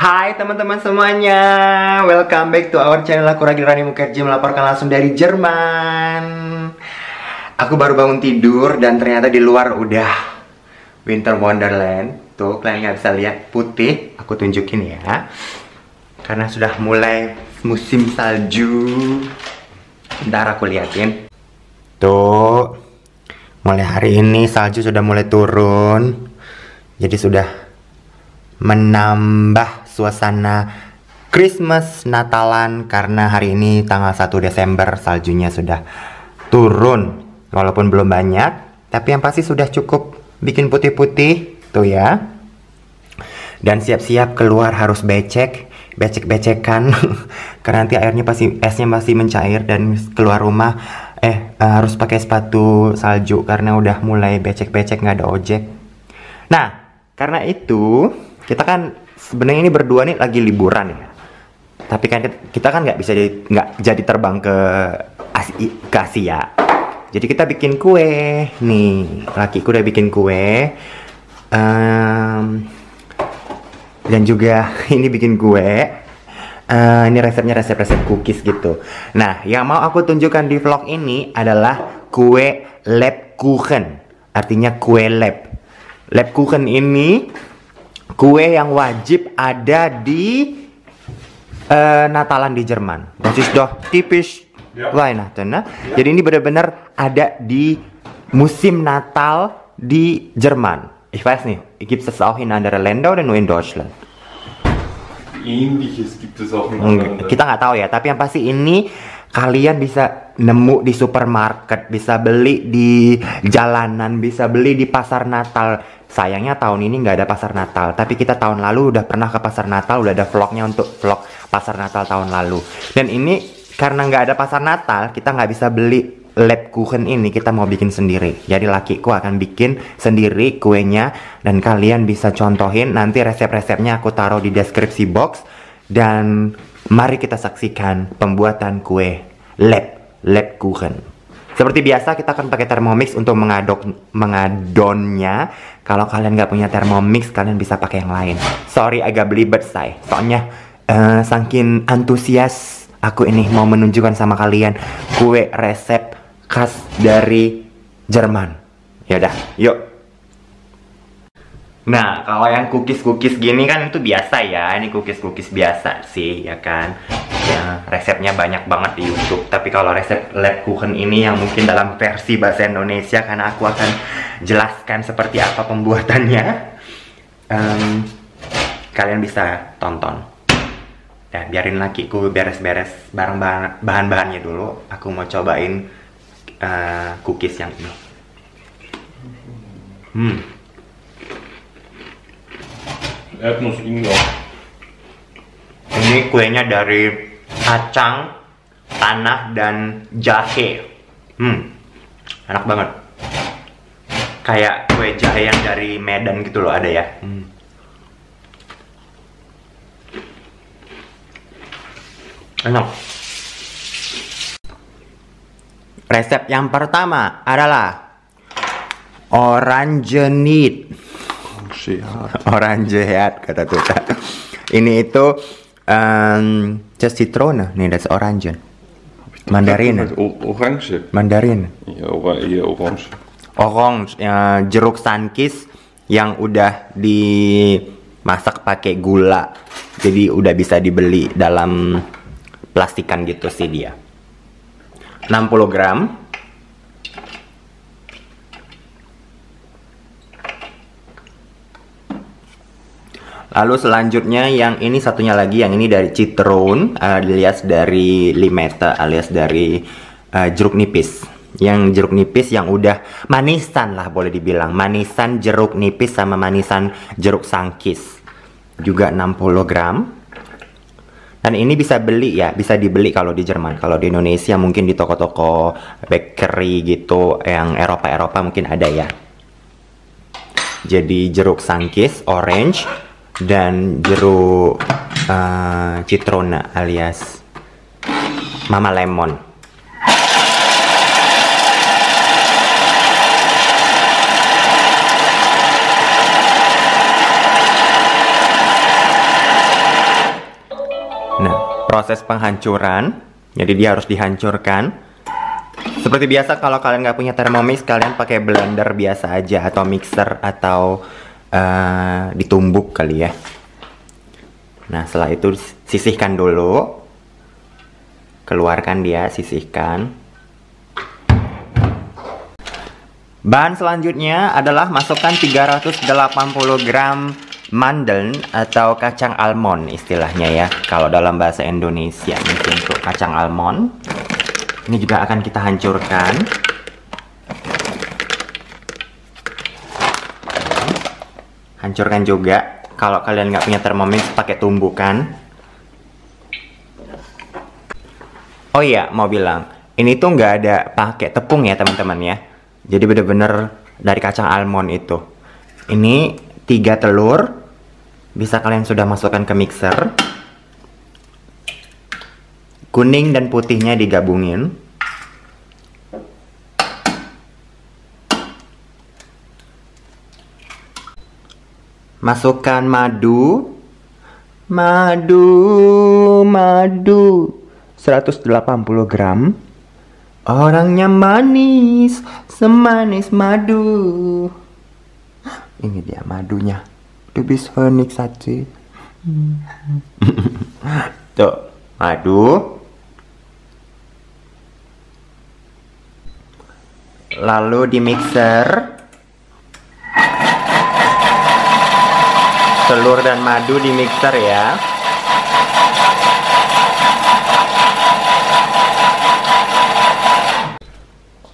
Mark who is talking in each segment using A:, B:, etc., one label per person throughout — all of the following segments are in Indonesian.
A: Hai teman-teman semuanya, welcome back to our channel. Aku Ragil Rani Mukherjee melaporkan langsung dari Jerman. Aku baru bangun tidur dan ternyata di luar udah Winter Wonderland. Tuh kalian nggak bisa lihat, putih. Aku tunjukin ya, karena sudah mulai musim salju. Bentar aku liatin. Tuh, mulai hari ini salju sudah mulai turun. Jadi sudah menambah suasana Christmas Natalan karena hari ini tanggal 1 Desember saljunya sudah turun. Walaupun belum banyak, tapi yang pasti sudah cukup bikin putih-putih tuh ya. Dan siap-siap keluar harus becek-becekan karena nanti airnya pasti esnya masih mencair dan keluar rumah harus pakai sepatu salju karena udah mulai becek-becek nggak ada ojek. Nah, karena itu kita kan sebenarnya ini berdua nih lagi liburan ya. Tapi kan kita kan nggak jadi terbang ke Asia. Jadi kita bikin kue nih. Lakiku udah bikin kue. Dan juga ini bikin kue. Ini resepnya resep cookies gitu. Nah, yang mau aku tunjukkan di vlog ini adalah kue Lebkuchen. Artinya kue lab. Lebkuchen ini kue yang wajib ada di Natalan di Jerman. Das ist doch typisch Weihnachten. Jadi ini benar-benar ada di musim Natal di Jerman. Ich weiß nicht, gibt es auch in anderen Ländern oder nur in Deutschland?
B: Ähnliches gibt es auch in anderen Ländern.
A: Kita nggak tahu ya, tapi yang pasti ini kalian bisa nemu di supermarket, bisa beli di jalanan, bisa beli di pasar Natal. Sayangnya tahun ini nggak ada pasar Natal, tapi kita tahun lalu udah pernah ke pasar Natal, udah ada vlognya untuk vlog pasar Natal tahun lalu. Dan ini karena nggak ada pasar Natal, kita nggak bisa beli Lebkuchen ini, kita mau bikin sendiri. Jadi lakiku akan bikin sendiri kuenya dan kalian bisa contohin. Nanti resep-resepnya aku taruh di deskripsi box. Dan mari kita saksikan pembuatan kue Lebkuchen. Seperti biasa kita akan pakai Thermomix untuk mengadonnya. Kalau kalian nggak punya Thermomix, kalian bisa pakai yang lain. Sorry agak belibet say. Soalnya saking antusias aku ini mau menunjukkan sama kalian kue resep khas dari Jerman. Yaudah, yuk. Nah, kalau yang cookies gini kan itu biasa ya. Ini cookies biasa sih, ya kan. Ya, resepnya banyak banget di YouTube. Tapi kalau resep Lebkuchen ini yang mungkin dalam versi bahasa Indonesia, karena aku akan jelaskan seperti apa pembuatannya, kalian bisa tonton. Ya, biarin lakiku beres-beres barang bahan-bahannya dulu. Aku mau cobain cookies yang ini.
B: Erdnuss Ingwer.
A: Ini kuenya dari kacang, tanah, dan jahe. Enak banget. Kayak kue jahe yang dari Medan gitu loh, ada ya. Enak. Resep yang pertama adalah Orangenit. Orangehead kata Tuta. Ini itu just Zitrone. Nih, that's orange. Mandarin.
B: Orange.
A: Mandarin.
B: Ja, orange.
A: Orange, jeruk sankis yang udah dimasak pakai gula. Jadi udah bisa dibeli dalam plastikan gitu sih dia. 60 gram. Lalu selanjutnya yang ini satunya lagi, yang ini dari citron alias dari limeta alias dari jeruk nipis. Yang jeruk nipis yang udah manisan lah boleh dibilang. Manisan jeruk nipis sama manisan jeruk sangkis. Juga 60 gram. Dan ini bisa beli ya, bisa dibeli kalau di Jerman. Kalau di Indonesia mungkin di toko-toko bakery gitu, yang Eropa mungkin ada ya. Jadi jeruk sangkis, orange, dan jeruk citrona alias mama lemon. proses penghancuran. Jadi dia harus dihancurkan. Seperti biasa kalau kalian nggak punya Thermomix, kalian pakai blender biasa aja atau mixer atau ditumbuk kali ya. Nah setelah itu sisihkan dulu, keluarkan dia, sisihkan. Bahan selanjutnya adalah masukkan 380 gram mandeln atau kacang almond istilahnya ya, kalau dalam bahasa Indonesia mungkin untuk kacang almond. Ini juga akan kita hancurkan. Hancurkan juga. Kalau kalian nggak punya Thermomix, pakai tumbukan. Oh iya, mau bilang, ini tuh nggak ada pakai tepung ya teman-teman ya. Jadi bener-bener dari kacang almond itu. Ini 3 telur. Bisa kalian sudah masukkan ke mixer. Kuning dan putihnya digabungin. Masukkan madu. Madu 180 gram. Orangnya manis, semanis madu. Ini dia madunya. Du bist Honigsatzee. Tuh, madu. Lalu di mixer. Telur dan madu di mixer ya.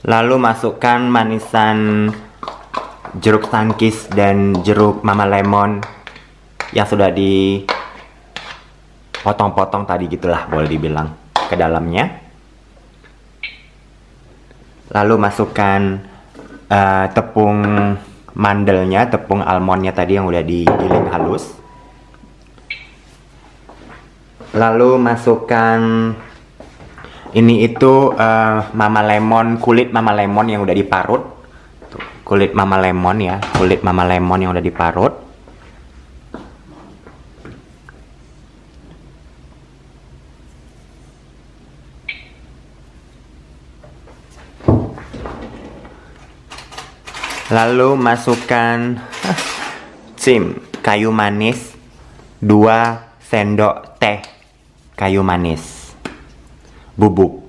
A: Lalu masukkan manisan jeruk tangkis dan jeruk mama lemon yang sudah dipotong-potong tadi gitulah boleh dibilang ke dalamnya. Lalu masukkan tepung mandelnya, tepung almondnya tadi yang udah digiling halus. Lalu masukkan ini itu mama lemon, kulit mama lemon yang udah diparut. Tuh, kulit mama lemon ya, kulit mama lemon yang udah diparut. Lalu masukkan kayu manis 2 sendok teh kayu manis bubuk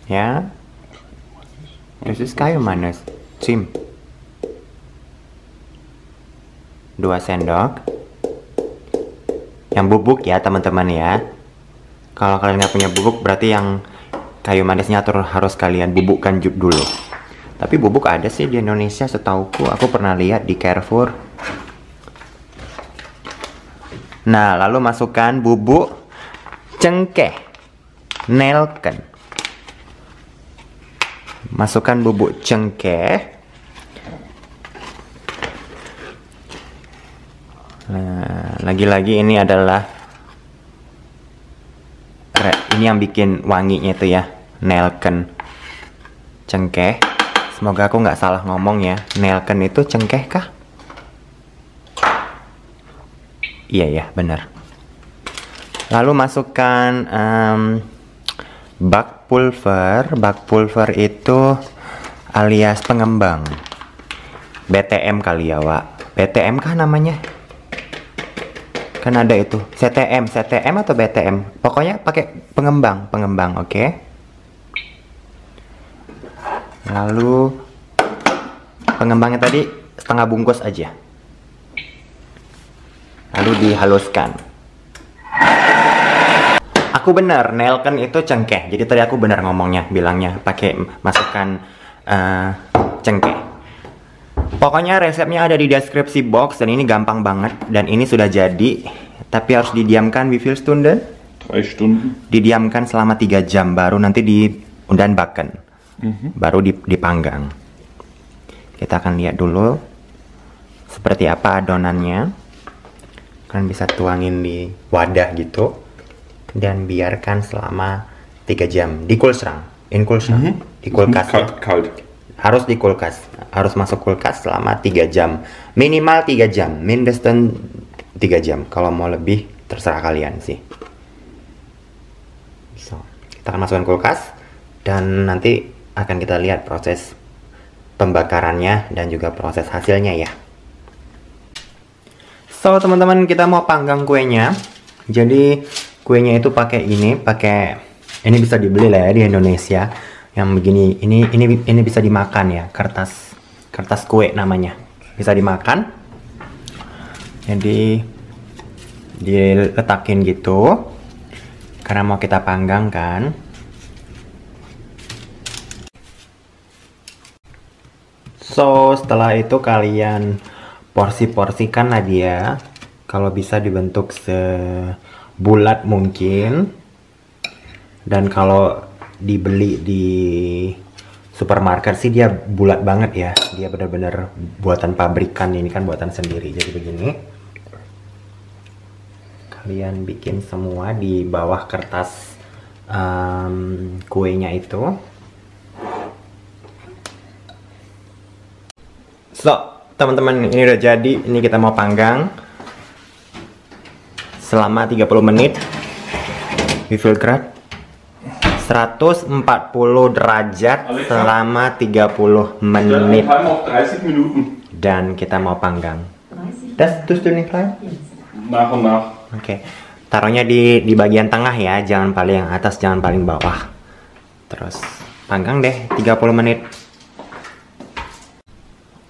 A: ya. This is kayu manis 2 sendok yang bubuk ya teman-teman ya. Kalau kalian nggak punya bubuk berarti yang kayu manisnya harus kalian bubukkan dulu. Tapi bubuk ada sih di Indonesia setauku, aku pernah lihat di Carrefour. Nah, lalu masukkan bubuk cengkeh, nelken. Masukkan bubuk cengkeh. Nah, lagi-lagi ini adalah ini yang bikin wanginya itu ya, nelken, cengkeh. Semoga aku nggak salah ngomong ya. Nelken itu cengkeh kah? Iya ya, benar. Lalu masukkan bak pulver. Bak pulver itu alias pengembang. BTM kali ya, Wak. BTM kah namanya? Kan ada itu. CTM atau BTM. Pokoknya pakai pengembang, oke? Lalu pengembangnya tadi setengah bungkus aja. Lalu dihaluskan. Aku benar, nelken itu cengkeh. Jadi tadi aku benar ngomongnya, bilangnya pakai masukkan cengkeh. Pokoknya resepnya ada di deskripsi box dan ini gampang banget dan ini sudah jadi. Tapi harus didiamkan wie viel Stunden?
B: 3 Stunden.
A: Didiamkan selama 3 jam baru nanti dan baken. Baru dipanggang. Kita akan lihat dulu seperti apa adonannya. Kalian bisa tuangin di wadah gitu dan biarkan selama 3 jam di Kühlschrank. Di kulkas ya.
B: Kalt.
A: Harus di kulkas, harus masuk kulkas selama 3 jam. Minimal 3 jam, mindestens 3 jam. Kalau mau lebih terserah kalian sih. Kita akan masukkan kulkas dan nanti akan kita lihat proses pembakarannya dan juga proses hasilnya ya. So teman-teman, kita mau panggang kuenya. Jadi kuenya itu pakai ini bisa dibeli lah ya di Indonesia. Yang begini, ini bisa dimakan ya, kertas kue namanya. Bisa dimakan. Jadi diletakin gitu. Karena mau kita panggang kan. So setelah itu kalian porsi-porsikan lah dia. Kalau bisa dibentuk sebulat mungkin. Dan kalau dibeli di supermarket sih dia bulat banget ya. Dia benar-benar buatan pabrikan, ini kan buatan sendiri. Jadi begini. Kalian bikin semua di bawah kertas kuenya itu. So teman-teman, ini udah jadi. Ini kita mau panggang selama 30 menit. Wie viel Grad? 140 derajat selama 30 menit. Dan kita mau panggang. Das tust du nicht rein?
B: Nach und nach.
A: Oke. Taruhnya di bagian tengah ya, jangan paling yang atas, jangan paling bawah. Terus panggang deh 30 menit.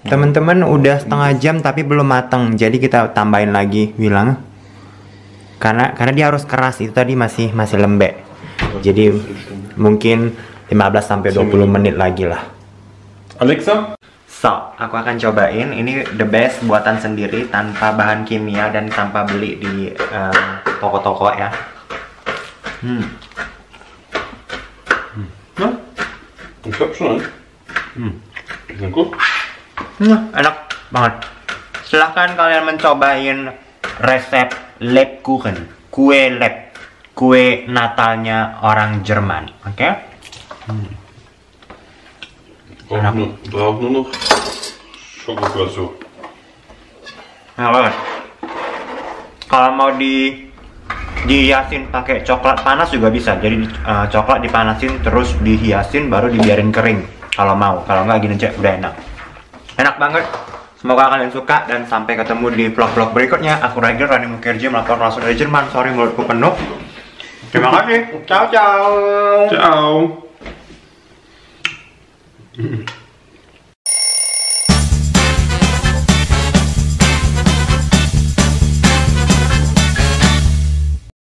A: Teman-teman, udah setengah jam tapi belum matang. Jadi kita tambahin lagi bilang. Karena dia harus keras, itu tadi masih lembek. Jadi mungkin 15 sampai 20 menit lagi lah.
B: Alexa?
A: So, aku akan cobain. Ini the best buatan sendiri tanpa bahan kimia dan tanpa beli di toko-toko ya.
B: Ich glaub schon. Ist gut?
A: Enak banget. Silahkan kalian mencobain resep Lebkuchen, kue leb, kue Natalnya orang Jerman, oke?
B: Braucht nur noch Schokoglasu.
A: Enak banget. Kalau mau dihiasin pakai coklat panas juga bisa. Jadi coklat dipanasin terus dihiasin baru dibiarin kering. Kalau mau, kalau nggak gini aja udah enak. Enak banget. Semoga kalian suka dan sampai ketemu di vlog-vlog berikutnya. Aku Rager, Rani Mukherjee melaporkan langsung dari Jerman. Sorry mulutku penuh. Terima kasih. Ciao ciao.
B: Ciao.